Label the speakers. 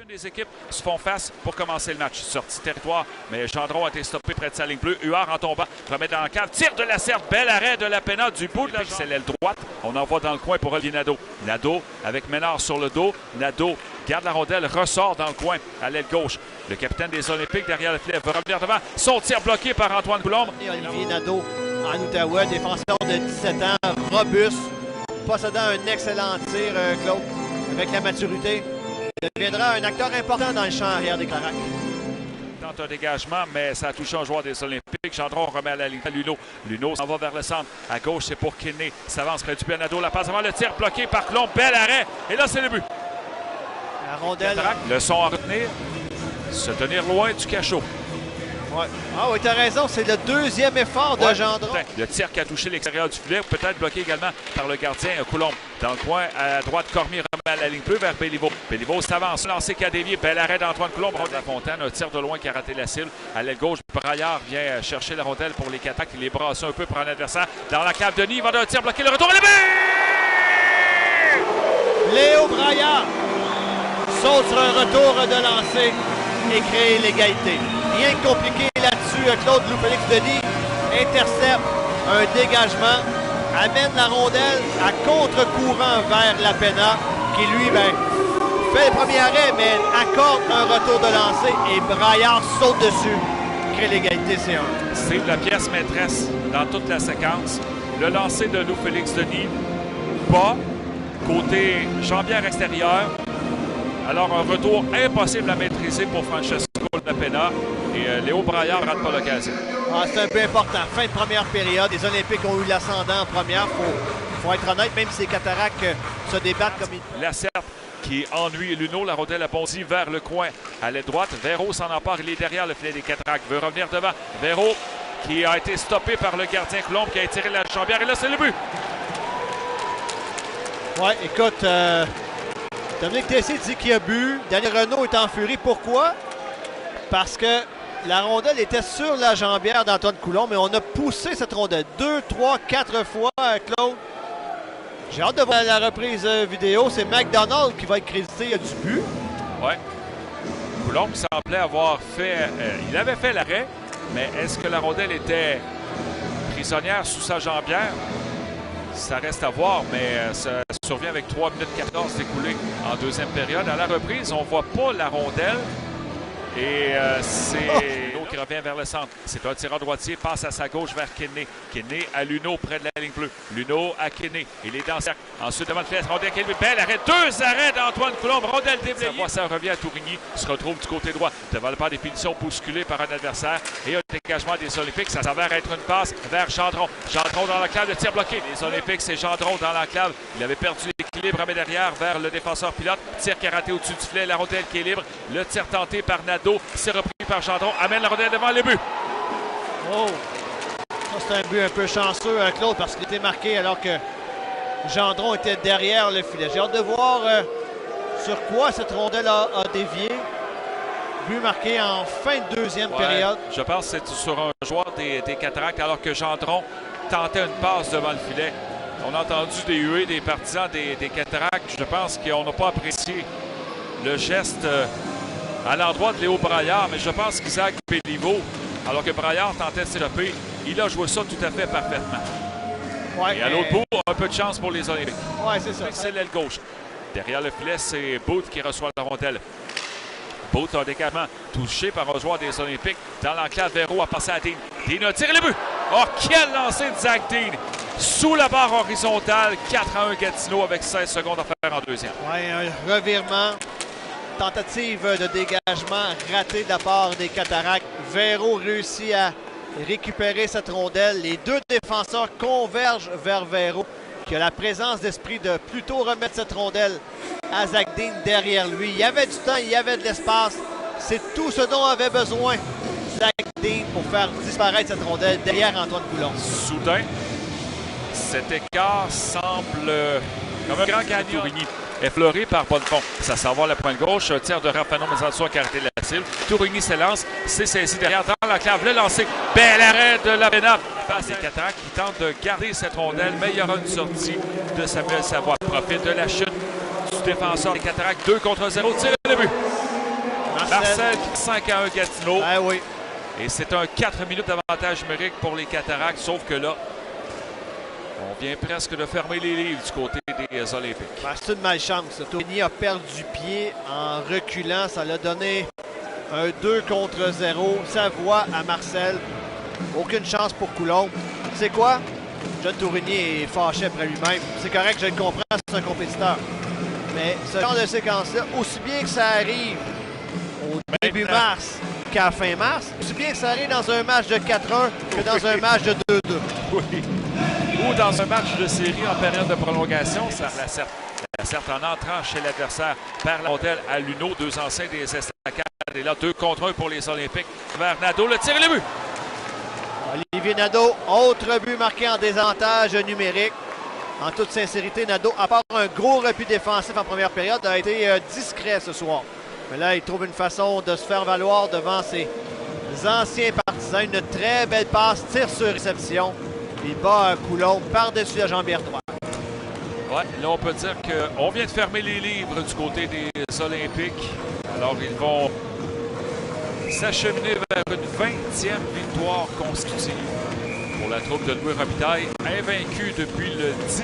Speaker 1: Les équipes se font face pour commencer le match. Sortie territoire, mais Gendron a été stoppé près de sa ligne bleue. Huard en tombant, remet dans la cave, tire de la serre, bel arrêt de la Penna du bout de la jambe. C'est l'aile droite. On envoie dans le coin pour Olivier Nadeau. Nadeau avec Ménard sur le dos. Nadeau garde la rondelle, ressort dans le coin à l'aile gauche. Le capitaine des Olympiques derrière le filet va revenir devant. Son tir bloqué par Antoine Coulombe.
Speaker 2: Et Olivier Nadeau en Outaouais, défenseur de 17 ans, robuste, possédant un excellent tir, Claude, avec la maturité. Il deviendra un acteur important dans le champ arrière des Cataract.
Speaker 1: Tente un dégagement, mais ça a touché un joueur des Olympiques. Gendron remet à la ligne. Luneau. Luneau s'en va vers le centre. À gauche, c'est pour Kidney. S'avance près du but. Nadeau la passe avant le tir bloqué par Coulombe. Bel arrêt. Et là, c'est le but.
Speaker 2: La rondelle.
Speaker 1: Le son à retenir. Se tenir loin du cachot.
Speaker 2: Ouais. Ah oui, t'as raison. C'est le deuxième effort de Gendron.
Speaker 1: Le tir qui a touché l'extérieur du filet, peut-être bloqué également par le gardien Coulombe. Dans le coin, à droite, Cormier remet à la ligne bleue vers Béliveau. Béliveau s'avance, lancé qui a dévié. Bel arrêt d'Antoine Coulombe. La Fontaine, un tir de loin qui a raté la cible. À l'aile gauche, Braillard vient chercher la rondelle pour les Cataract. Il les brasse un peu pour un adversaire. Dans la cave, Denis va d'un tir bloqué. Le retour et le but!
Speaker 2: Léo Braillard saute sur un retour de lancer et crée l'égalité. Rien de compliqué là-dessus. Claude Louis-Félix Denis intercepte un dégagement, amène la rondelle à contre-courant vers la Penna, qui lui fait le premier arrêt, mais accorde un retour de lancer et Braillard saute dessus. Crée l'égalité, c'est un.
Speaker 1: C'est la pièce maîtresse dans toute la séquence. Le lancer de Louis-Félix Denis, bas, côté jambière extérieure. Alors, un retour impossible à maîtriser pour Francesco La Penna. Et Léo Braillard ne rate pas l'occasion.
Speaker 2: Ah, c'est un peu important. Fin de première période. Les Olympiques ont eu l'ascendant en première. Faut être honnête, même si les Cataractes se débattent comme ils...
Speaker 1: La serpe qui ennuie Luneau. La rondelle a bondi vers le coin à l'aile droite. Véro s'en empare. Il est derrière le filet des Cataractes. Veut revenir devant. Véro qui a été stoppé par le gardien Coulombe qui a étiré la jambière. Et là, c'est le but.
Speaker 2: Ouais, écoute... Dominique Tessier dit qu'il a bu. Daniel Renaud est en furie. Pourquoi? Parce que la rondelle était sur la jambière d'Antoine Coulombe, mais on a poussé cette rondelle 2, 3, 4 fois, Claude. J'ai hâte de voir la reprise vidéo. C'est McDonald qui va être crédité du but.
Speaker 1: Oui. Coulombe semblait avoir fait... il avait fait l'arrêt, mais est-ce que la rondelle était prisonnière sous sa jambière? Ça reste à voir, mais ça survient avec 3 minutes 14 écoulées en deuxième période. À la reprise, on ne voit pas la rondelle. Et c'est Luneau qui revient vers le centre. C'est un tireur droitier, passe à sa gauche vers Kidney. Kidney à Luneau près de la ligne bleue. Luneau à Kidney. Il est dans le cercle. Ensuite, devant le filet, rondelle Kidney. Bel arrêt. 2 arrêts d'Antoine Coulombe. Rondelle déblayée. Ça revient à Tourigny. Se retrouve du côté droit. Devant le pas des punitions bousculées par un adversaire. Et un dégagement des Olympiques. Ça s'avère être une passe vers Gendron. Gendron dans l'enclave. Le tir bloqué. Les Olympiques, c'est Gendron dans l'enclave. Il avait perdu l'équilibre, mais derrière vers le défenseur pilote. Tir qui a raté au-dessus du filet. La rondelle qui est libre. Le tir tenté par Nadeau. C'est repris par Gendron. Amène la rondelle devant le but.
Speaker 2: Oh! Ça, c'est un but un peu chanceux, Claude, parce qu'il était marqué alors que Gendron était derrière le filet. J'ai hâte de voir sur quoi cette rondelle a dévié. But marqué en fin de deuxième période.
Speaker 1: Je pense que c'est sur un joueur des Cataractes alors que Gendron tentait une passe devant le filet. On a entendu des huées des partisans des Cataractes. Je pense qu'on n'a pas apprécié le geste à l'endroit de Léo Braillard, mais je pense qu'Isaac Béliveau, alors que Braillard tentait de s'échapper, il a joué ça tout à fait parfaitement.
Speaker 2: Ouais,
Speaker 1: et à l'autre bout, un peu de chance pour les Olympiques.
Speaker 2: Oui, c'est ça.
Speaker 1: C'est l'aile gauche. Derrière le filet, c'est Booth qui reçoit la rondelle. Booth a un dégagement touché par un joueur des Olympiques. Dans l'enclave, Véro a passé à Dean. Dean a tiré le but. Oh, quel lancer de Zach Dean! Sous la barre horizontale, 4-1 Gatineau avec 16 secondes à faire en deuxième.
Speaker 2: Oui, un revirement. Tentative de dégagement ratée de la part des Cataractes. Véro réussit à récupérer cette rondelle. Les deux défenseurs convergent vers Véro, qui a la présence d'esprit de plutôt remettre cette rondelle à Zach Dean derrière lui. Il y avait du temps, il y avait de l'espace. C'est tout ce dont avait besoin Zach Dean pour faire disparaître cette rondelle derrière Antoine Coulombe.
Speaker 1: Soudain, cet écart semble comme un grand canyon. Effleuré par Bonnefond. Ça s'en va à la pointe gauche. Un tir de Raphaël Mésançon qui a arrêté la cible. Tourigny s'élance. C'est saisi derrière dans l'enclave. Le lancer. Bel arrêt de la Penna. Passe des Cataractes qui tentent de garder cette rondelle. Mais il y aura une sortie de Samuel Savoie. Profite de la chute du défenseur des Cataractes. 2 contre 0. Tire le but. Marcel qui 5-1 Gatineau.
Speaker 2: Ben oui.
Speaker 1: Et c'est un 4 minutes d'avantage numérique pour les Cataractes, sauf que là, on vient presque de fermer les livres du côté des Olympiques.
Speaker 2: Ben, c'est une malchance. Tourigny a perdu pied en reculant. Ça l'a donné un 2 contre 0. Savoie à Marcel. Aucune chance pour Coulombe. Tu sais quoi? John Tourigny est fâché après lui-même. C'est correct, je le comprends, c'est un compétiteur. Mais ce genre de séquence-là, aussi bien que ça arrive au début mars qu'à fin mars, aussi bien que ça arrive dans un match de 4-1 que dans un match de 2-2.
Speaker 1: Oui. Ou dans un match de série en période de prolongation, ça la certes en entrant chez l'adversaire perd la rondelle à Luneau, deux anciens des Estacades. Et là, 2 contre 1 pour les Olympiques. Vers Nadeau, le tir et le but.
Speaker 2: Olivier Nadeau, autre but marqué en désavantage numérique. En toute sincérité, Nadeau, à part un gros repli défensif en première période, a été discret ce soir. Mais là, il trouve une façon de se faire valoir devant ses anciens partisans. Une très belle passe, tir sur réception. Il bat Coulombe par-dessus la jambière droite.
Speaker 1: Ouais, là, on peut dire qu'on vient de fermer les livres du côté des Olympiques. Alors, ils vont s'acheminer vers une 20e victoire consécutive pour la troupe de Louis Robitaille, invaincue depuis le